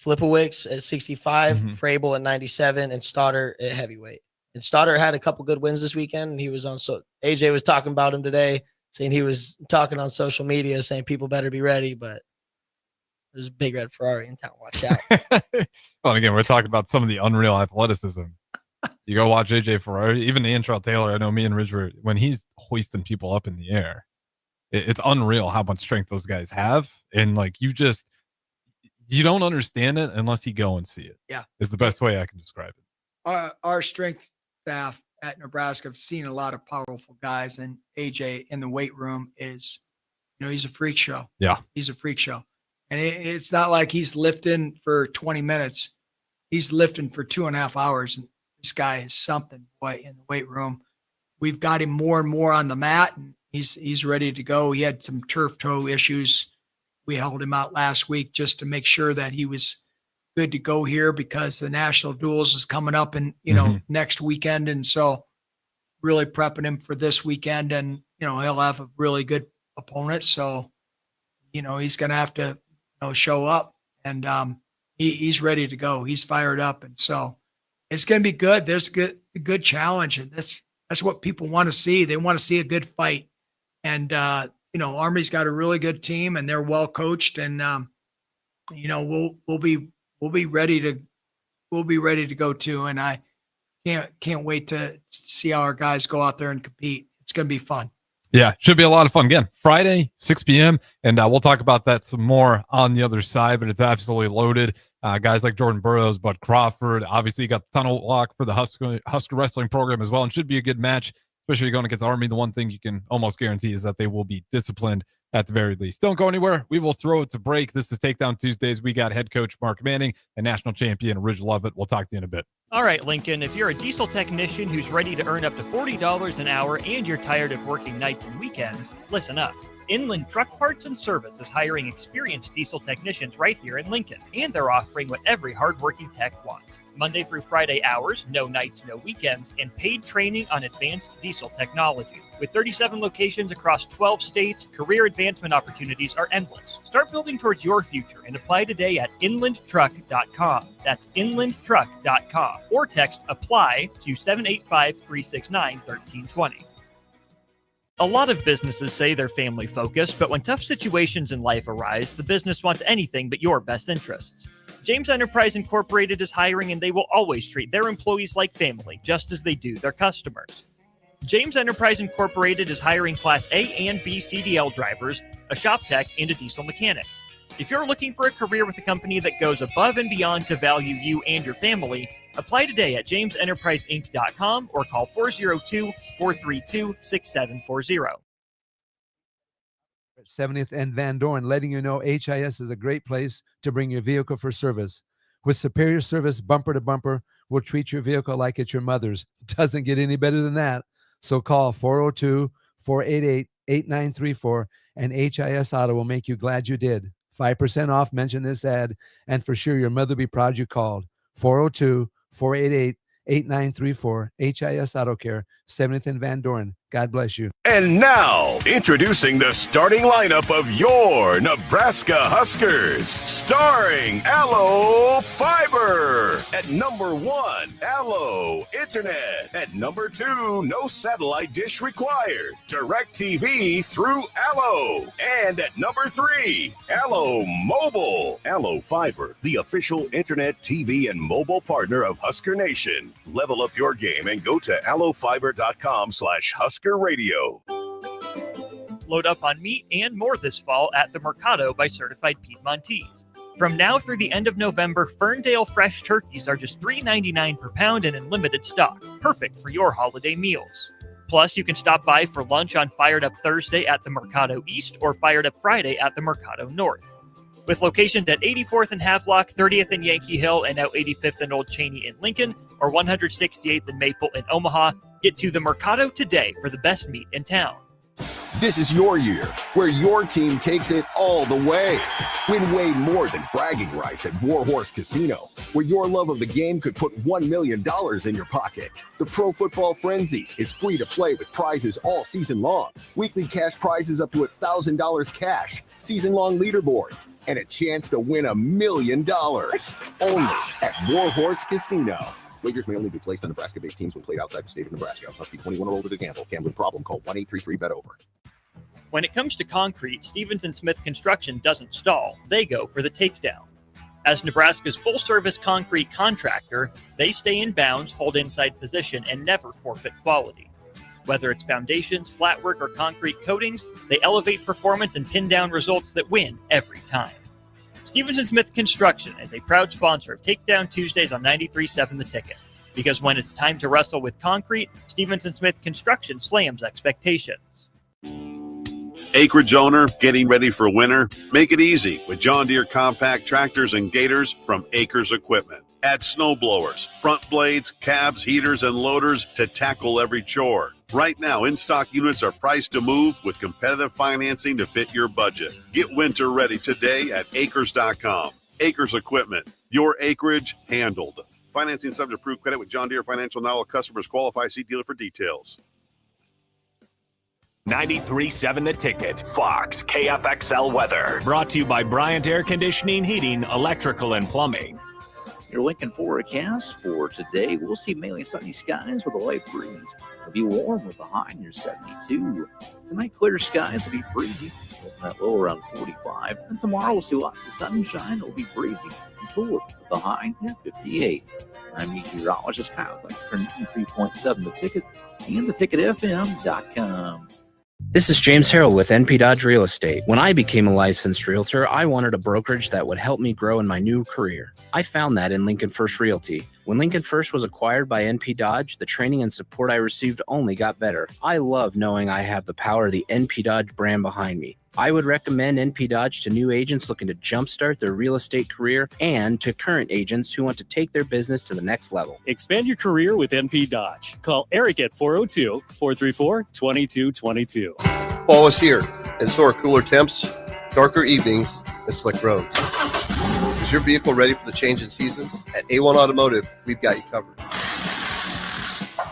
Flipowicz at 65, Frabel at 97, and Stoddard at heavyweight. And Stoddard had a couple good wins this weekend, and he was on. So AJ was talking about him today, saying he was talking on social media, saying people better be ready. But there's a big red Ferrari in town. Watch out. Well, again, we're talking about some of the unreal athleticism. You go watch AJ Ferrari, even Antrell Taylor. I know me and Ridge when he's hoisting people up in the air, it's unreal how much strength those guys have. And like you don't understand it unless you go and see it. Yeah. Is the best way I can describe it. Our strength staff at Nebraska have seen a lot of powerful guys, and AJ in the weight room is, he's a freak show. Yeah. He's a freak show. And it's not like he's lifting for 20 minutes. He's lifting for 2.5 hours. And this guy is something, boy, in the weight room. We've got him more and more on the mat, and he's ready to go. He had some turf toe issues. We held him out last week just to make sure that he was good to go here, because the national duels is coming up in, next weekend. And so really prepping him for this weekend, and, he'll have a really good opponent. So, he's going to have to, show up, and he's ready to go. He's fired up. And so it's going to be good. There's a good challenge. And that's what people want to see. They want to see a good fight. And, Army's got a really good team, and they're well coached, and, we'll be ready to go too. And I can't wait to see how our guys go out there and compete. It's going to be fun. Yeah, should be a lot of fun. Again, Friday, 6 p.m., and we'll talk about that some more on the other side, but it's absolutely loaded. Guys like Jordan Burroughs, Bud Crawford. Obviously, you got the tunnel lock for the Husker wrestling program as well, and should be a good match, especially going against Army. The one thing you can almost guarantee is that they will be disciplined at the very least. Don't go anywhere. We will throw it to break. This is Takedown Tuesdays. We got head coach Mark Manning and national champion Ridge Lovett. We'll talk to you in a bit. All right, Lincoln, if you're a diesel technician who's ready to earn up to $40 an hour and you're tired of working nights and weekends, listen up. Inland Truck Parts and Service is hiring experienced diesel technicians right here in Lincoln, and they're offering what every hardworking tech wants. Monday through Friday hours, no nights, no weekends, and paid training on advanced diesel technology. With 37 locations across 12 states, career advancement opportunities are endless. Start building towards your future and apply today at inlandtruck.com. That's inlandtruck.com. Or text APPLY to 785-369-1320. A lot of businesses say they're family focused, but when tough situations in life arise, the business wants anything but your best interests. James Enterprise Incorporated is hiring, and they will always treat their employees like family, just as they do their customers. James Enterprise Incorporated is hiring Class A and B CDL drivers, a shop tech, and a diesel mechanic. If you're looking for a career with a company that goes above and beyond to value you and your family, apply today at jamesenterpriseinc.com or call 402-432-6740. 70th and Van Dorn, letting you know HIS is a great place to bring your vehicle for service. With superior service bumper to bumper, we'll treat your vehicle like it's your mother's. It doesn't get any better than that. So call 402-488-8934 and HIS Auto will make you glad you did. 5% off, mention this ad, and for sure your mother will be proud you called. 402-488-8934, HIS Auto Care, 70th and Van Dorn. God bless you. And now, introducing the starting lineup of your Nebraska Huskers, starring Allo Fiber. At number 1, Allo Internet. At number 2, no satellite dish required. DirecTV through Allo. And at number 3, Allo Mobile. Allo Fiber, the official internet, TV, and mobile partner of Husker Nation. Level up your game and go to allofiber.com/Husker Radio. Load up on meat and more this fall at the Mercado by Certified Piedmontese. From now through the end of November, Ferndale fresh turkeys are just $3.99 per pound and in limited stock, perfect for your holiday meals. Plus, you can stop by for lunch on Fired Up Thursday at the Mercado East or Fired Up Friday at the Mercado North. With locations at 84th and Havelock, 30th and Yankee Hill, and now 85th and Old Cheney in Lincoln, or 168th and Maple in Omaha, get to the Mercado today for the best meat in town. This is your year, where your team takes it all the way. Win way more than bragging rights at Warhorse Casino, where your love of the game could put $1 million in your pocket. The Pro Football Frenzy is free to play with prizes all season long. Weekly cash prizes up to $1,000 cash, season-long leaderboards, and a chance to win $1 million. Only at Warhorse Casino. Wagers may only be placed on Nebraska-based teams when played outside the state of Nebraska. Must be 21 or older to gamble. Gambling problem? Call 1-833-BET-OVER. When it comes to concrete, Stevens & Smith Construction doesn't stall. They go for the takedown. As Nebraska's full-service concrete contractor, they stay in bounds, hold inside position, and never forfeit quality. Whether it's foundations, flatwork, or concrete coatings, they elevate performance and pin down results that win every time. Stevens & Smith Construction is a proud sponsor of Takedown Tuesdays on 93.7 The Ticket. Because when it's time to wrestle with concrete, Stevens & Smith Construction slams expectations. Acreage owner getting ready for winter? Make it easy with John Deere compact tractors and gators from Acres Equipment. Add snow blowers, front blades, cabs, heaters, and loaders to tackle every chore. Right now, in-stock units are priced to move with competitive financing to fit your budget. Get winter ready today at acres.com. Acres Equipment, your acreage handled. Financing subject to approved credit with John Deere Financial. Not all customers qualify. See dealer for details. 93.7 The Ticket, Fox, KFXL weather. Brought to you by Bryant Air Conditioning, Heating, Electrical, and Plumbing. Your Lincoln forecast for today, we'll see mainly sunny skies with a light breeze. It'll be warm with a high near 72. Tonight, clear skies will be breezy with that low around 45. And tomorrow, we'll see lots of sunshine. It'll be breezy and cooler with a high near 58. I'm meteorologist Kyle for 93.7 The Ticket and theticketfm.com. This is James Harrell with NP Dodge Real Estate. When I became a licensed realtor, I wanted a brokerage that would help me grow in my new career. I found that in Lincoln First Realty. When Lincoln First was acquired by NP Dodge, the training and support I received only got better. I love knowing I have the power of the NP Dodge brand behind me. I would recommend NP Dodge to new agents looking to jumpstart their real estate career and to current agents who want to take their business to the next level. Expand your career with NP Dodge. Call Eric at 402-434-2222. Fall is here, and so are cooler temps, darker evenings, and slick roads. Is your vehicle ready for the change in season? At A1 Automotive, we've got you covered.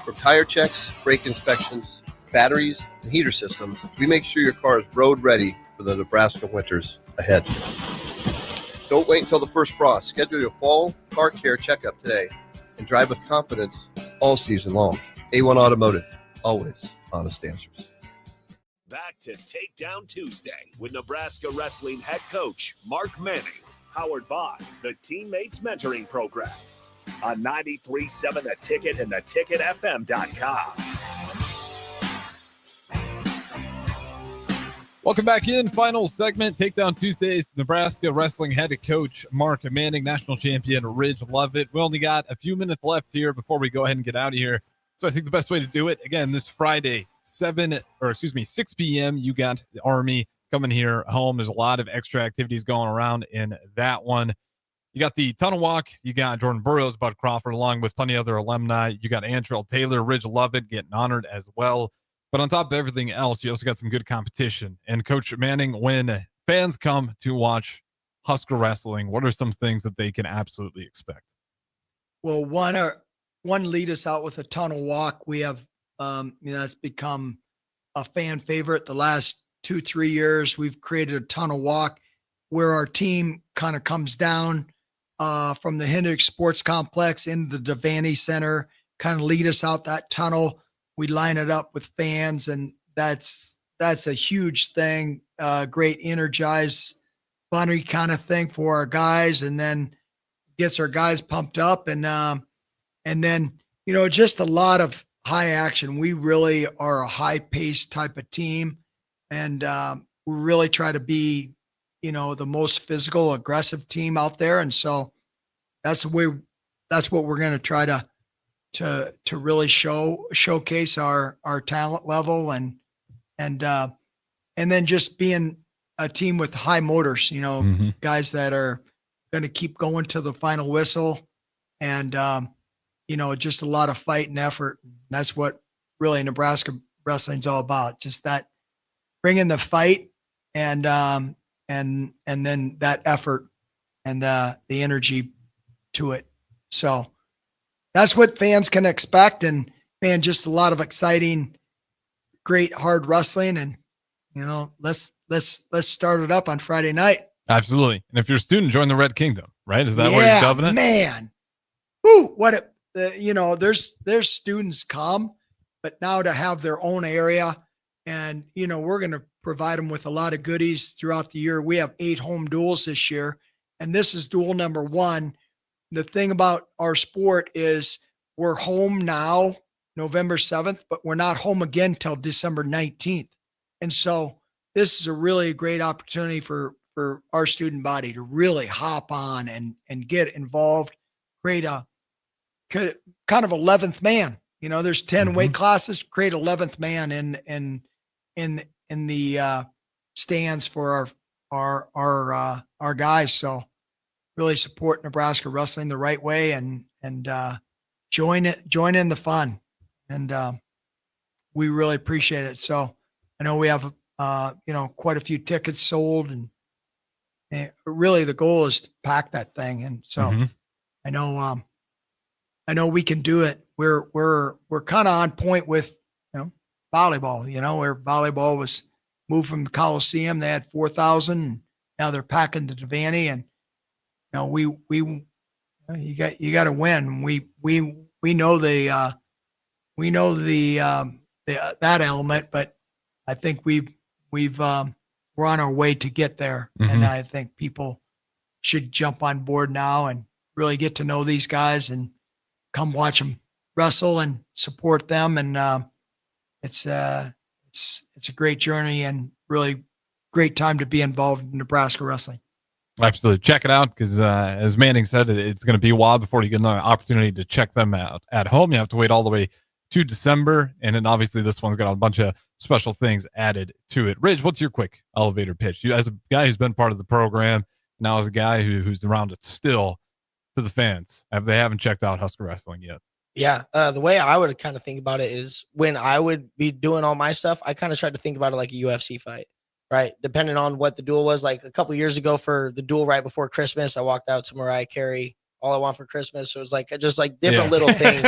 From tire checks, brake inspections, batteries, and heater systems, we make sure your car is road ready for the Nebraska winters ahead. Don't wait until the first frost. Schedule your fall car care checkup today and drive with confidence all season long. A1 Automotive, always honest answers. Back to Takedown Tuesday with Nebraska Wrestling head coach Mark Manning, powered by the Teammates Mentoring Program on 93.7 The Ticket and theticketfm.com. Welcome back in. Final segment, Takedown Tuesdays. Nebraska Wrestling head coach Mark Manning, national champion Ridge Lovett. We only got a few minutes left here before we go ahead and get out of here. So I think the best way to do it, again, this Friday, 6 p.m., you got the Army coming here home. There's a lot of extra activities going around in that one. You got the Tunnel Walk. You got Jordan Burroughs, Bud Crawford, along with plenty of other alumni. You got Antrell Taylor, Ridge Lovett getting honored as well. But on top of everything else, you also got some good competition. And Coach Manning, when fans come to watch Husker wrestling, what are some things that they can absolutely expect? Well, one lead us out with a tunnel walk. We have, that's become a fan favorite. The last 2-3 years, we've created a tunnel walk where our team kind of comes down from the Hendricks Sports Complex into the Devaney Center, kind of lead us out that tunnel. We line it up with fans, and that's a huge thing. Great energize, funny kind of thing for our guys, and then gets our guys pumped up, and then just a lot of high action. We really are a high paced type of team, and we really try to be the most physical, aggressive team out there, and so that's what we're going to try to really showcase our talent level and then just being a team with high motors, guys that are going to keep going to the final whistle, and just a lot of fight and effort. That's what really Nebraska wrestling's all about. Just that, bringing the fight and then that effort and the energy to it. So that's what fans can expect. And man, just a lot of exciting, great, hard wrestling. And, let's start it up on Friday night. Absolutely. And if you're a student, join the Red Kingdom, right? Is that where you're dubbing it? Man. Woo, there's students come, but now to have their own area, and, we're going to provide them with a lot of goodies throughout the year. We have 8 home duels this year, and this is duel number 1. The thing about our sport is we're home now, November 7th, but we're not home again till December 19th. And so this is a really great opportunity for our student body to really hop on and get involved, create a kind of 11th man. There's 10 weight classes, create 11th man in the stands for our guys. So really support Nebraska wrestling the right way and join in the fun. And we really appreciate it. So I know we have quite a few tickets sold, and really the goal is to pack that thing. And so I know we can do it. We're kind of on point with volleyball, where volleyball was moved from the Coliseum. They had 4,000. Now they're packing the Devaney, and you got to win. We know that element, but I think we're on our way to get there. And I think people should jump on board now and really get to know these guys and come watch them wrestle and support them. And it's it's a great journey and really great time to be involved in Nebraska wrestling. Absolutely. Check it out because, as Manning said, it's going to be a while before you get another opportunity to check them out at home. You have to wait all the way to December. And then obviously this one's got a bunch of special things added to it. Ridge, what's your quick elevator pitch? You, as a guy who's been part of the program, now as a guy who's around it still, to the fans, they haven't checked out Husker Wrestling yet. Yeah. The way I would kind of think about it is when I would be doing all my stuff, I kind of tried to think about it like a UFC fight, right? Depending on what the duel was. Like a couple years ago for the duel right before Christmas, I walked out to Mariah Carey, All I Want for Christmas. So it was like just like different little things,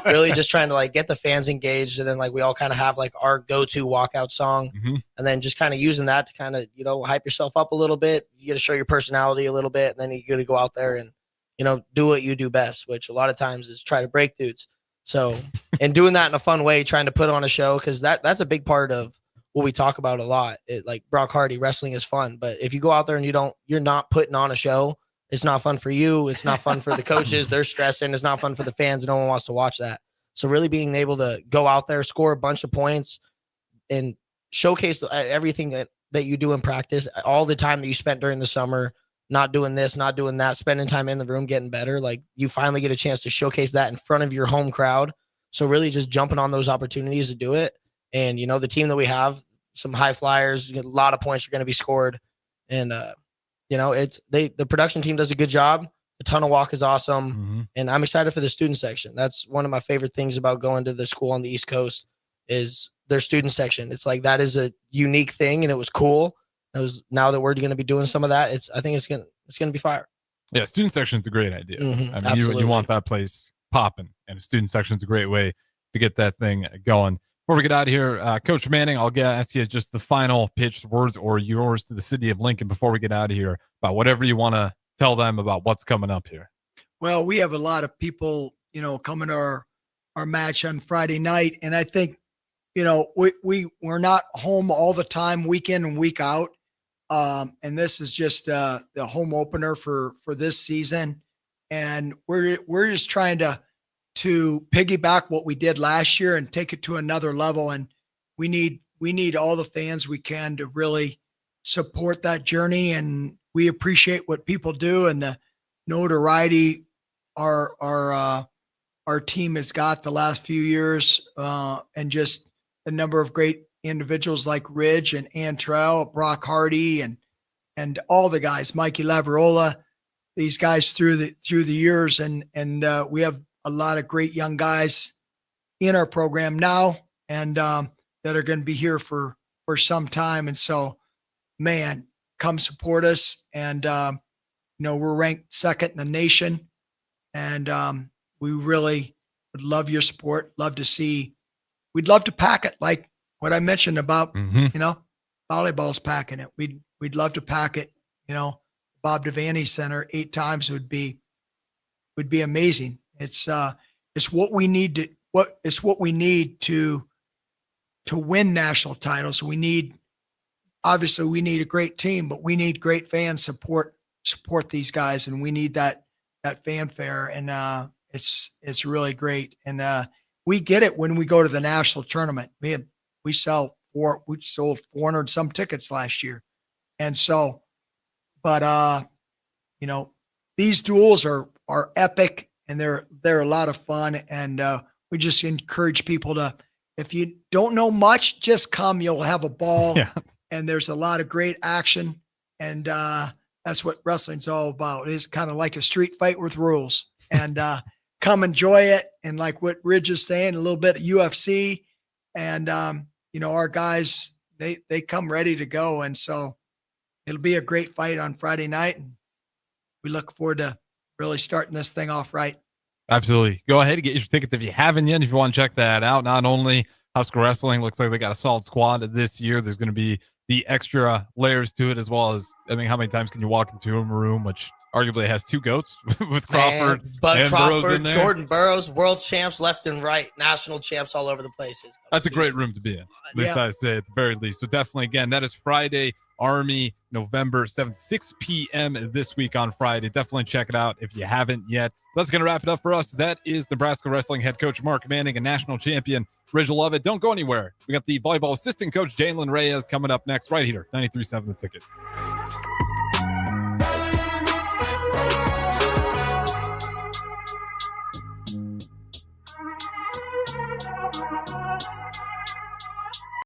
really just trying to like get the fans engaged. And then like we all kind of have like our go-to walkout song, and then just kind of using that to kind of, you know, hype yourself up a little bit. You got to show your personality a little bit, and then you got to go out there and, you know, do what you do best, which a lot of times is try to break dudes. So, and doing that in a fun way, trying to put on a show, because that's a big part of what we talk about a lot. Like Brock Hardy, wrestling is fun, but if you go out there and you're not putting on a show, it's not fun for you. It's not fun for the coaches. They're stressing. It's not fun for the fans. No one wants to watch that. So really being able to go out there, score a bunch of points, and showcase everything that you do in practice, all the time that you spent during the summer, not doing this, not doing that, spending time in the room, getting better. Like you finally get a chance to showcase that in front of your home crowd. So really just jumping on those opportunities to do it. And, you know, the team that we have, some high flyers, a lot of points are going to be scored. And, you know, the production team does a good job. The tunnel walk is awesome. And I'm excited for the student section. That's one of my favorite things about going to the school on the East Coast is their student section. It's like, that is a unique thing. And it was cool. Now that we're going to be doing some of that, I think it's going to be fire. Yeah, student section is a great idea. I mean, you want that place popping, and a student section is a great way to get that thing going. Before we get out of here, Coach Manning, I'll ask you just the final pitch, words or yours to the city of Lincoln before we get out of here about whatever you want to tell them about what's coming up here. Well, we have a lot of people, you know, coming to our match on Friday night, and I think, you know, we're not home all the time, week in and week out. And this is just the home opener for this season, and we're just trying to piggyback what we did last year and take it to another level. And we need all the fans we can to really support that journey. And we appreciate what people do and the notoriety our team has got the last few years, and just the number of great individuals like Ridge and Antrell, Brock Hardy, and all the guys, Mikey Labarola, these guys through the years, and we have a lot of great young guys in our program now, and that are going to be here for some time. And so, man, come support us. And you know, we're ranked second in the nation, and we really would love your support. We'd love to pack it like what I mentioned about, you know, volleyball's packing it. We'd love to pack it, you know, Bob Devaney Center 8 times would be amazing. It's what we need to win national titles. We need a great team, but we need great fans support these guys. And we need that fanfare. And it's really great. And we get it when we go to the national tournament. We sold 400 some tickets last year. And so, but you know, these duels are epic, and they're a lot of fun. And we just encourage people to, if you don't know much, just come, you'll have a ball. Yeah. And there's a lot of great action. And that's what wrestling's all about. It's kind of like a street fight with rules. And come enjoy it. And like what Ridge is saying, a little bit of UFC. And you know, our guys, they come ready to go. And so it'll be a great fight on Friday night. And we look forward to really starting this thing off right. Absolutely. Go ahead and get your tickets if you haven't yet. If you want to check that out, not only Husker Wrestling looks like they got a solid squad this year, there's going to be the extra layers to it, as well as, I mean, how many times can you walk into a room, which arguably has 2 goats with Crawford, and Crawford, Burroughs in there. Jordan Burroughs, world champs left and right, national champs all over the places. That's a great room to be in. At least I say at the very least. So definitely, again, that is Friday, Army, November 7th, 6 p.m. this week on Friday. Definitely check it out if you haven't yet. That's going to wrap it up for us. That is Nebraska Wrestling head coach Mark Manning and national champion Rachel Lovett. Don't go anywhere. We got the volleyball assistant coach Jalen Reyes coming up next right here, 93.7 The Ticket.